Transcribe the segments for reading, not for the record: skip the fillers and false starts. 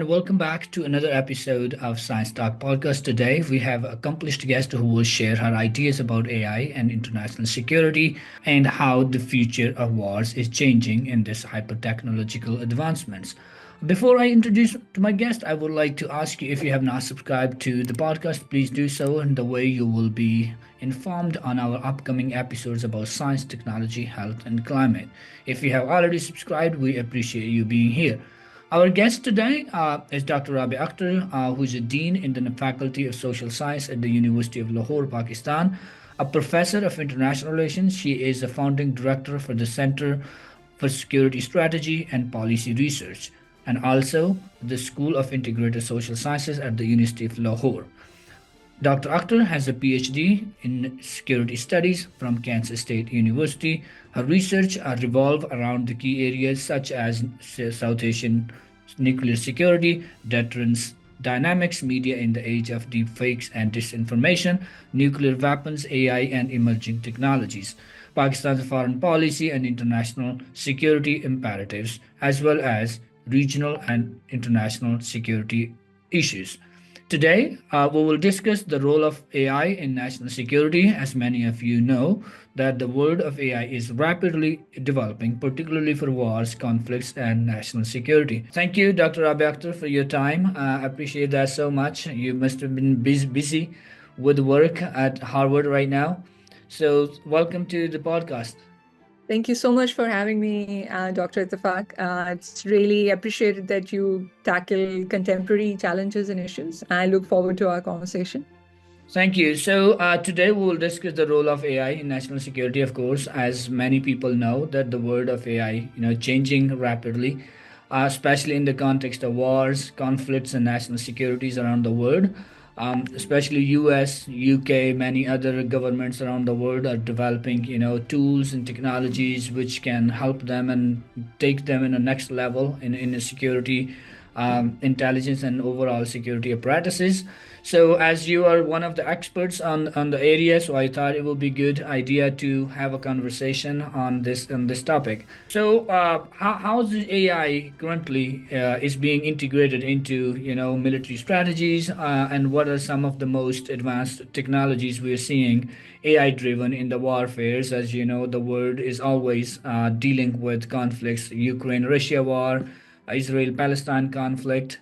and welcome back to another episode of Science Talk Podcast. Today, we have a accomplished guest who will share her ideas about AI and international security and how the future of wars is changing in this hyper technological advancements. Before I introduce to my guest, I would like to ask you if you have not subscribed to the podcast, please do so, and the way you will be informed on our upcoming episodes about science, technology, health, and climate. If you have already subscribed, we appreciate you being here. Our guest today is Dr. Rabi Akhtar, who is a dean in the Faculty of Social Science at the University of Lahore, Pakistan, a professor of international relations. She is a founding director for the Center for Security Strategy and Policy Research, and also the School of Integrated Social Sciences at the University of Lahore. Dr. Akhtar has a PhD in security studies from Kansas State University. Her research revolves around the key areas such as South Asian nuclear security, deterrence dynamics, media in the age of deepfakes and disinformation, nuclear weapons, AI, and emerging technologies, Pakistan's foreign policy and international security imperatives, as well as regional and international security issues. Today, we will discuss the role of AI in national security. As many of you know, that the world of AI is rapidly developing, particularly for wars, conflicts, and national security. Thank you, Dr. Rabi Akhtar, for your time. I appreciate that so much. You must have been busy with work at Harvard right now. So, welcome to the podcast. Thank you so much for having me, Dr. Ittifaq. It's really appreciated that you tackle contemporary challenges and issues. I look forward to our conversation. Thank you. So today we will discuss the role of AI in national security. Of course, as many people know, that the world of AI, changing rapidly, especially in the context of wars, conflicts, and national securities around the world. Especially U.S., UK, many other governments around the world are developing, tools and technologies which can help them and take them in a next level in a security, intelligence, and overall security apparatuses. So, as you are one of the experts on the area, so I thought it would be a good idea to have a conversation on this topic. So, how the AI currently is being integrated into military strategies, and what are some of the most advanced technologies we are seeing AI driven in the warfares? As you know, the world is always dealing with conflicts: Ukraine-Russia war, Israel-Palestine conflict.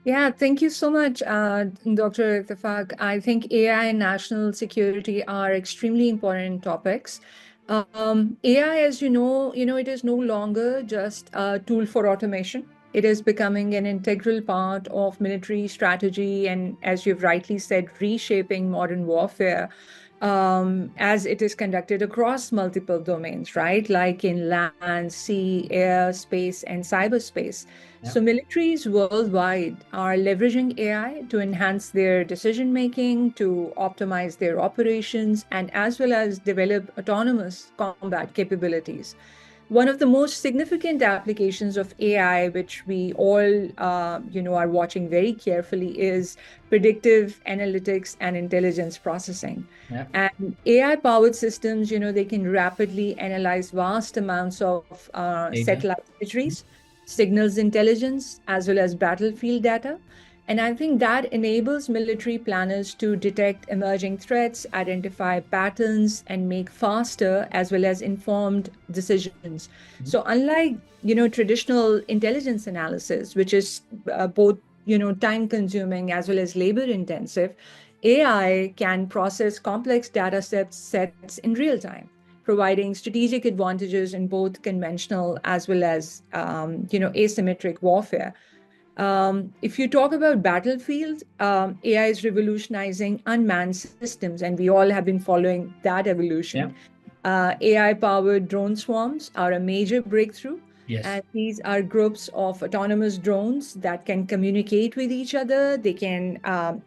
Yeah, thank you so much, Dr. Ittifaq. I think AI and national security are extremely important topics. AI, as it is no longer just a tool for automation. It is becoming an integral part of military strategy and, as you've rightly said, reshaping modern warfare as it is conducted across multiple domains, right? Like in land, sea, air, space, and cyberspace. Yeah. So militaries worldwide are leveraging AI to enhance their decision making, to optimize their operations, and as well as develop autonomous combat capabilities. One of the most significant applications of AI, which we all, are watching very carefully, is predictive analytics and intelligence processing. Yeah. And AI-powered systems, they can rapidly analyze vast amounts of satellite imageries, signals intelligence, as well as battlefield data. And I think that enables military planners to detect emerging threats, identify patterns, and make faster as well as informed decisions. So unlike, traditional intelligence analysis, which is both, time consuming as well as labor intensive, AI can process complex data sets in real time, providing strategic advantages in both conventional as well as, asymmetric warfare. If you talk about battlefield, AI is revolutionizing unmanned systems, and we all have been following that evolution. Yeah. AI-powered drone swarms are a major breakthrough. Yes. And these are groups of autonomous drones that can communicate with each other. They can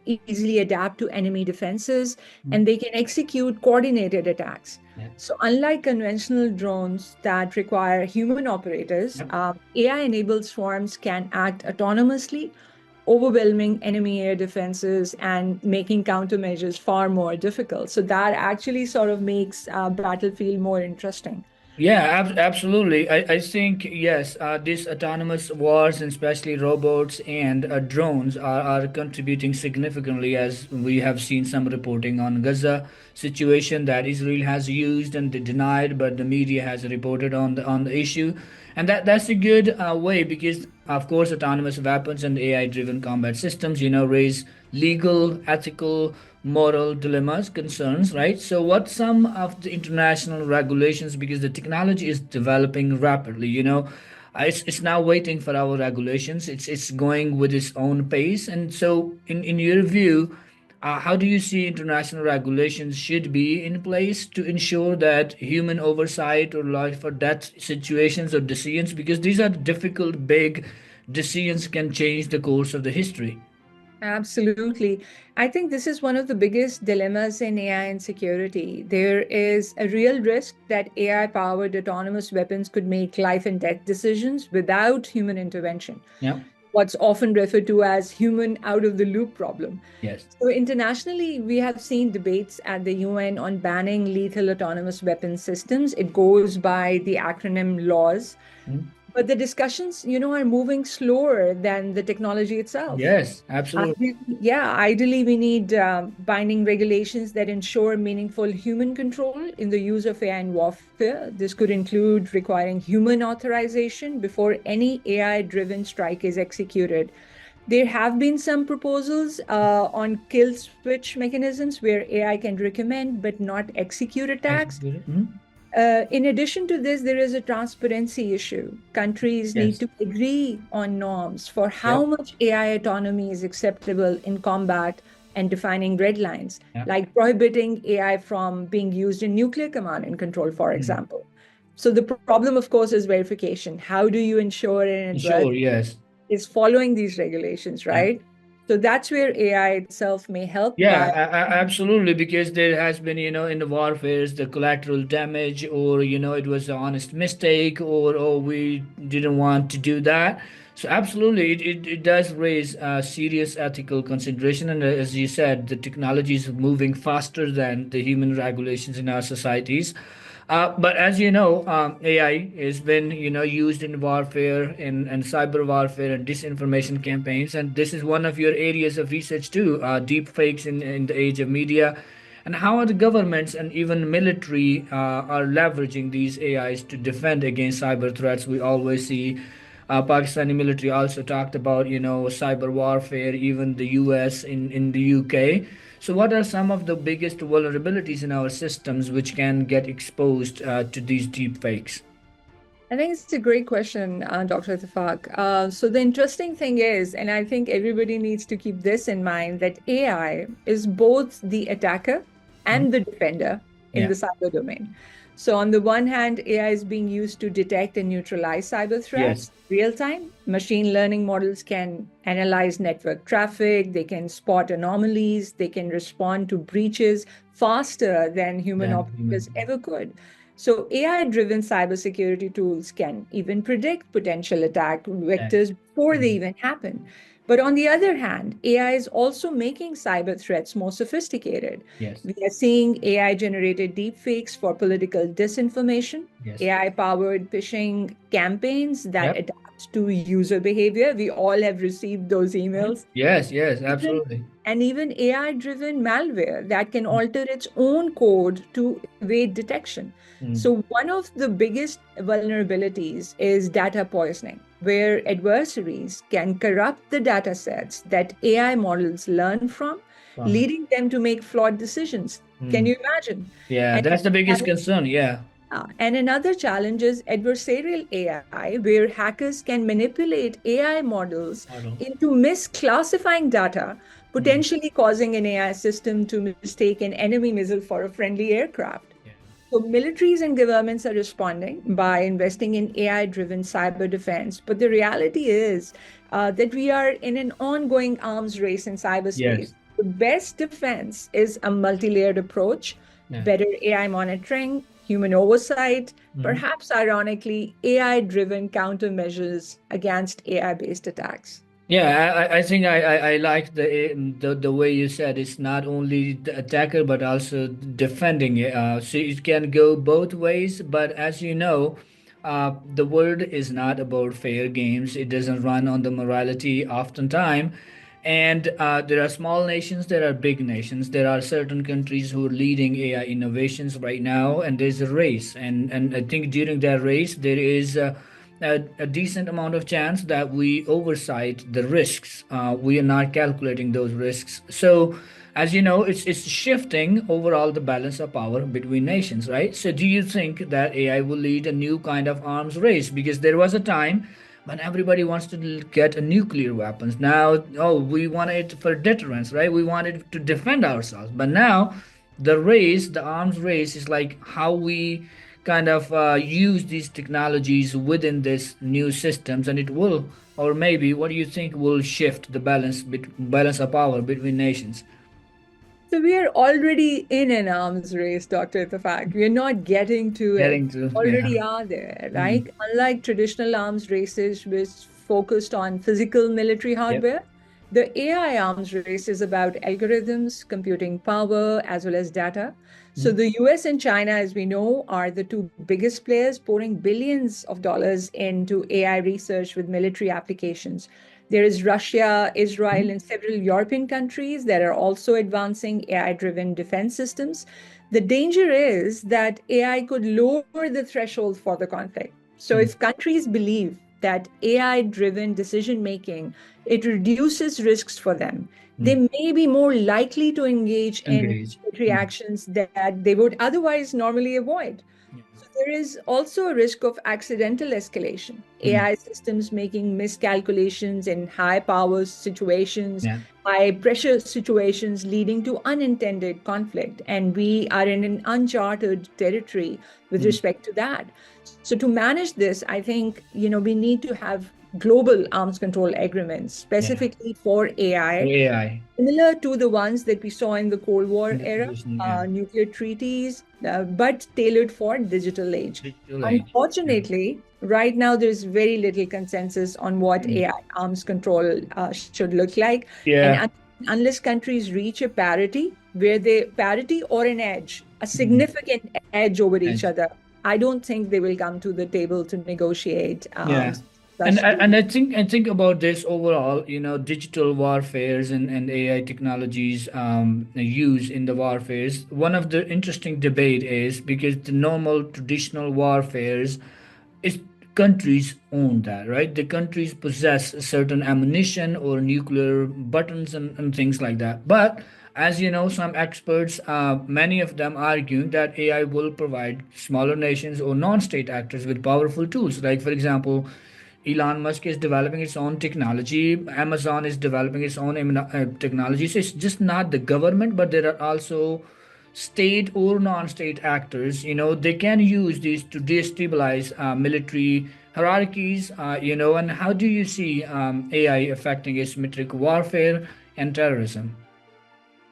easily adapt to enemy defenses, and they can execute coordinated attacks. Yeah. So unlike conventional drones that require human operators, AI-enabled swarms can act autonomously, overwhelming enemy air defenses and making countermeasures far more difficult. So that actually sort of makes battlefield more interesting. Yeah, absolutely. I think, yes, these autonomous wars, and especially robots and drones, are contributing significantly, as we have seen some reporting on Gaza situation that Israel has used and they denied, but the media has reported on the issue, and that's a good way because, of course, autonomous weapons and AI-driven combat systems, raise legal, ethical, moral dilemmas, concerns, right? So, what some of the international regulations, because the technology is developing rapidly, it's now waiting for our regulations. It's going with its own pace, and so in your view, how do you see international regulations should be in place to ensure that human oversight or life or death situations or decisions, because these are difficult, big decisions, can change the course of the history? Absolutely. I think this is one of the biggest dilemmas in AI and security. There is a real risk that AI powered autonomous weapons could make life and death decisions without human intervention, Yeah. what's often referred to as human out of the loop problem. Yes. So, internationally, we have seen debates at the UN on banning lethal autonomous weapon systems. It goes by the acronym LAWS. Hmm? But the discussions, are moving slower than the technology itself. Yes, absolutely. Yeah, ideally, we need binding regulations that ensure meaningful human control in the use of AI in warfare. This could include requiring human authorization before any AI-driven strike is executed. There have been some proposals on kill switch mechanisms where AI can recommend but not execute attacks. Executed. Hmm? In addition to this, there is a transparency issue. Countries need Yes. to agree on norms for how Yep. much AI autonomy is acceptable in combat and defining red lines, Yeah. like prohibiting AI from being used in nuclear command and control, for Hmm. example. So the problem, of course, is verification. How do you ensure an adversary Sure. Yes. is following these regulations, Yeah. right? So that's where AI itself may help Yeah, by. absolutely. Because there has been, in the warfares, the collateral damage, or it was an honest mistake, or we didn't want to do that. So absolutely, it does raise serious ethical consideration. And as you said, the technology is moving faster than the human regulations in our societies. But as you know, AI has been used in warfare and cyber warfare and disinformation campaigns, and this is one of your areas of research too. Deep fakes in the age of media, and how are the governments and even military are leveraging these AIs to defend against cyber threats. We always see Pakistani military also talked about cyber warfare, even the US in the UK. So, what are some of the biggest vulnerabilities in our systems which can get exposed to these deep fakes? I think it's a great question, Dr. Tafak. So the interesting thing is, and I think everybody needs to keep this in mind, that AI is both the attacker Mhm. and the defender in Yeah. the cyber domain. So on the one hand, AI is being used to detect and neutralize cyber Yes. threats real time. Machine learning models can analyze network traffic, they can spot anomalies, they can respond to breaches faster than human Then human. operators ever could. So, AI-driven cybersecurity tools can even predict potential attack Then. vectors before they Mhm. even happen. But on the other hand, AI is also making cyber threats more sophisticated. Yes. We are seeing AI-generated deepfakes for political disinformation, Yes. AI-powered phishing campaigns that Yep. adapt to user behavior. We all have received those Mhm. emails. Yes. Yes. Even Absolutely. and even AI-driven malware that can alter its own code to evade detection. Mm. So one of the biggest vulnerabilities is data poisoning, where adversaries can corrupt the data sets that AI models learn from, From. leading them to make flawed decisions. Can Mm. you imagine? Yeah, And that's the biggest concern. Yeah. and another challenge is adversarial AI, where hackers can manipulate AI models Model. into misclassifying data, Mm. potentially causing an AI system to mistake an enemy missile for a friendly aircraft. Yeah. So, militaries and governments are responding by investing in AI driven cyber defense. But the reality is that we are in an ongoing arms race in cyberspace. Yes. The best defense is a multi layered approach, Yeah. better AI monitoring, human oversight, Mhm. perhaps ironically, AI driven countermeasures against AI based attacks. Yeah, I think I like the way you said it's not only the attacker but also defending it. So it can go both ways. But as you know, the world is not about fair games. It doesn't run on the morality oftentimes. And there are small nations, there are big nations. There are certain countries who are leading AI innovations right now, and there's a race. And I think during that race, there is a decent amount of chance that we oversight the risks. We are not calculating those risks. So, as you know, it's shifting overall the balance of power between nations, right? So, do you think that AI will lead a new kind of arms race? Because there was a time when everybody wants to get a nuclear weapons. Now, oh, we want it for deterrence, right? We want it to defend ourselves. But now, the race, the arms race, is like how we kind of use these technologies within this new systems, and it will, or maybe, what do you think will shift the balance of power between nations? So we are already in an arms race, Dr. Tafak. We're not getting to it. Getting to, yeah. Already are there, Mm. right? Unlike traditional arms races, which focused on physical military Yep. hardware, the AI arms race is about algorithms, computing power, as well as data. So Mm. the US and China, as we know, are the two biggest players, pouring billions of dollars into AI research with military applications. There is Russia, Israel, Mm. and several European countries that are also advancing AI-driven defense systems. The danger is that AI could lower the threshold for the conflict. So Mm. if countries believe that AI-driven decision making, it reduces risks for them, they Mm. may be more likely to engage in Engage. military Mm. actions that they would otherwise normally avoid. Yeah. So there is also a risk of accidental escalation. Mm. AI systems making miscalculations in high power situations, Yeah. high pressure situations leading to unintended conflict. And we are in an uncharted territory with Mm. respect to that. So to manage this, I think, we need to have global arms control agreements Yeah. specifically for For AI, AI similar to the ones that we saw in the Cold in War the era, traditional, yeah, nuclear treaties, but tailored for digital age. digital age. Yeah. Unfortunately, right now there's very little consensus on what Mm. AI arms control should look like, and Yeah. unless countries reach a parity or an edge, a Mm. significant edge over each Edge. other, I don't think they will come to the table to negotiate Yeah. And such I- and deals. I think about this overall, digital warfares and AI technologies used in the warfares. One of the interesting debate is because the normal traditional warfares is countries own that, right? The countries possess certain ammunition or nuclear buttons and things like that. But as you know, some experts, many of them arguing that AI will provide smaller nations or non-state actors with powerful tools. Like, for example, Elon Musk is developing its own technology. Amazon is developing its own technology. So it's just not the government, but there are also state or non-state actors. They can use these to destabilize military hierarchies. And how do you see AI affecting asymmetric warfare and terrorism?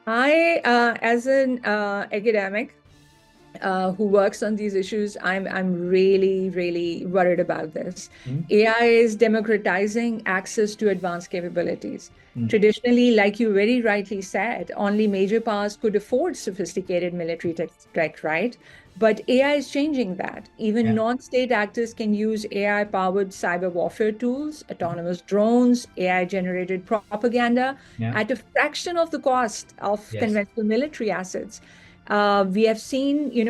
As an academic, who works on these issues, I'm really, really worried about this. Mm. AI is democratizing access to advanced capabilities. Mm. Traditionally, like you very rightly said, only major powers could afford sophisticated military tech, right? But AI is changing that. Even Yeah. non-state actors can use AI-powered cyber warfare tools, autonomous drones, AI-generated propaganda Yeah. at a fraction of the cost of Yes. conventional military assets. We have seen, in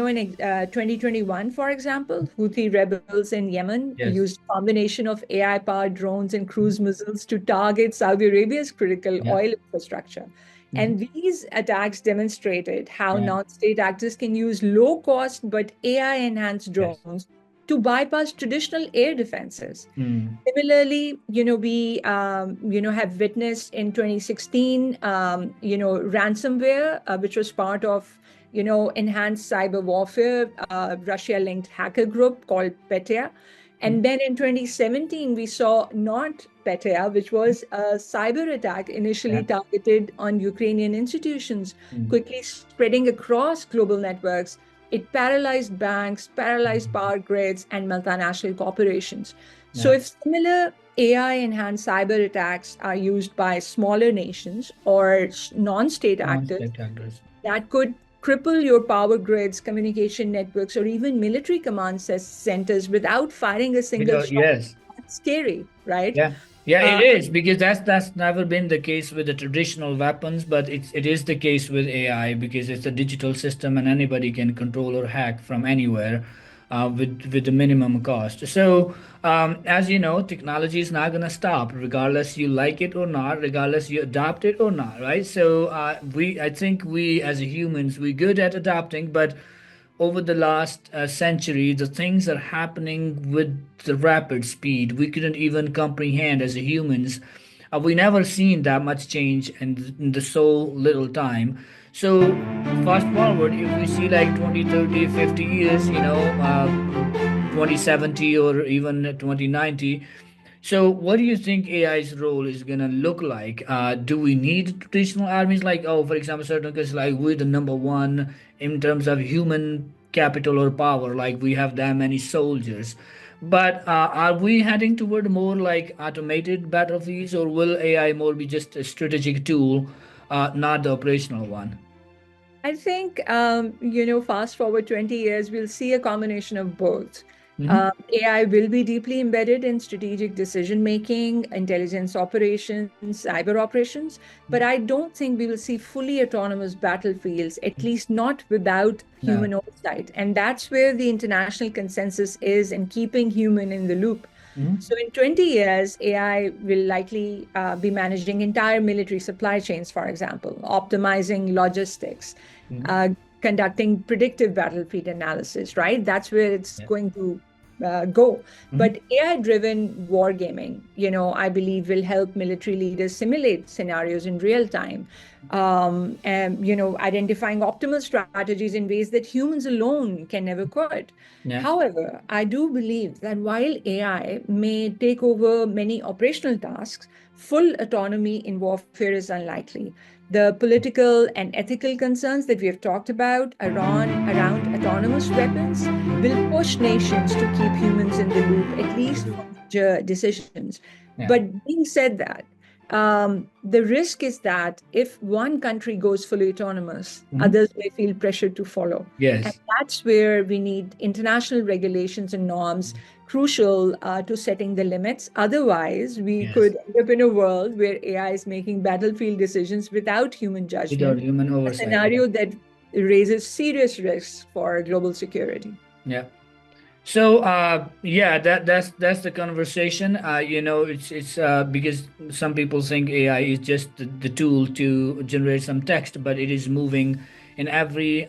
2021, for example, Houthi rebels in Yemen Yes. used a combination of AI-powered drones and cruise missiles to target Saudi Arabia's critical Yeah. oil infrastructure. Mhm. And these attacks demonstrated how Yeah. non-state actors can use low-cost but AI-enhanced Yes. drones to bypass traditional air defenses. Mm. Similarly, we have witnessed in 2016, ransomware, which was part of enhanced cyber warfare, Russia-linked hacker group called Petya. Mm. And then in 2017, we saw not Petya, which was a cyber attack initially Yeah. targeted on Ukrainian institutions, Mm. quickly spreading across global networks. It paralyzed banks, paralyzed Mm. power grids, and multinational corporations. So Yeah. if similar AI enhanced cyber attacks are used by smaller nations or non state actors Non-state actors. that could cripple your power grids, communication networks, or even military command centers without firing a single Without, shot. yes. That's scary, right? Yeah, yeah, it Uh, is because that's never been the case with the traditional weapons, but it is the case with AI because it's a digital system and anybody can control or hack from anywhere, with the minimum cost. So, as you know, technology is not gonna stop, regardless you like it or not, regardless you adopt it or not, right? So, I think we as humans we good at adapting, but over the last century, the things are happening with the rapid speed we couldn't even comprehend as humans. We never seen that much change in the so little time. So fast forward, if we see like 20, 30, 50 years, 2070 or even 2090. So, what do you think AI's role is gonna look like? Do we need traditional armies like, oh, for example, certain countries like we're the number one in terms of human capital or power, like we have that many soldiers. But are we heading toward more like automated battlefields, or will AI more be just a strategic tool, not the operational one? I think, fast forward 20 years, we'll see a combination of both. Mm-hmm. AI will be deeply embedded in strategic decision making, intelligence operations, cyber operations, but I don't think we will see fully autonomous battlefields, at least not without No. human oversight. And that's where the international consensus is in keeping human in the loop. Mm-hmm. So in 20 years, AI will likely be managing entire military supply chains, for example, optimizing logistics, Mm-hmm. uh, conducting predictive battlefield analysis, right? That's where it's Yeah. going to go. Mm-hmm. But AI-driven wargaming, I believe will help military leaders simulate scenarios in real time, and identifying optimal strategies in ways that humans alone can never could. Yeah. However, I do believe that while AI may take over many operational tasks, full autonomy in warfare is unlikely. The political and ethical concerns that we have talked about around autonomous weapons will push nations to keep humans in the loop, at least for major decisions. Yeah. But being said that, the risk is that if one country goes fully autonomous, Mm-hmm. others may feel pressured to follow. And Yes. that's where we need international regulations and norms crucial to setting the limits. Otherwise, we Yes. could end up in a world where AI is making battlefield decisions without human Without judgment, human a oversight. Yeah. scenario that raises serious risks for global security. Yeah. So yeah, that's the conversation. It's because some people think AI is just the tool to generate some text, but it is moving in every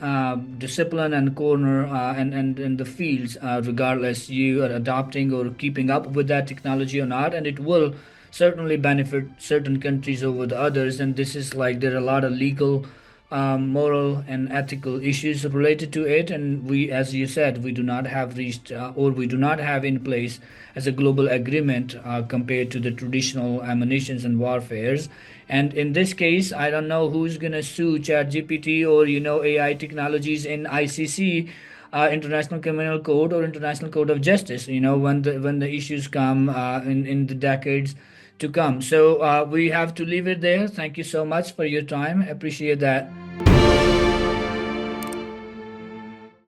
discipline and corner, and the fields, regardless you are adopting or keeping up with that technology or not, and it will certainly benefit certain countries over the others. And this is like there are a lot of legal, moral and ethical issues related to it, and we, as you said, we do not have reached, or we do not have in place as a global agreement, compared to the traditional ammunitions and warfares. And in this case, I don't know who's gonna sue ChatGPT or AI technologies in ICC, International Criminal Court or International Court of Justice. When the issues come, in the decades to come. So we have to leave it there. Thank you so much for your time. Appreciate that.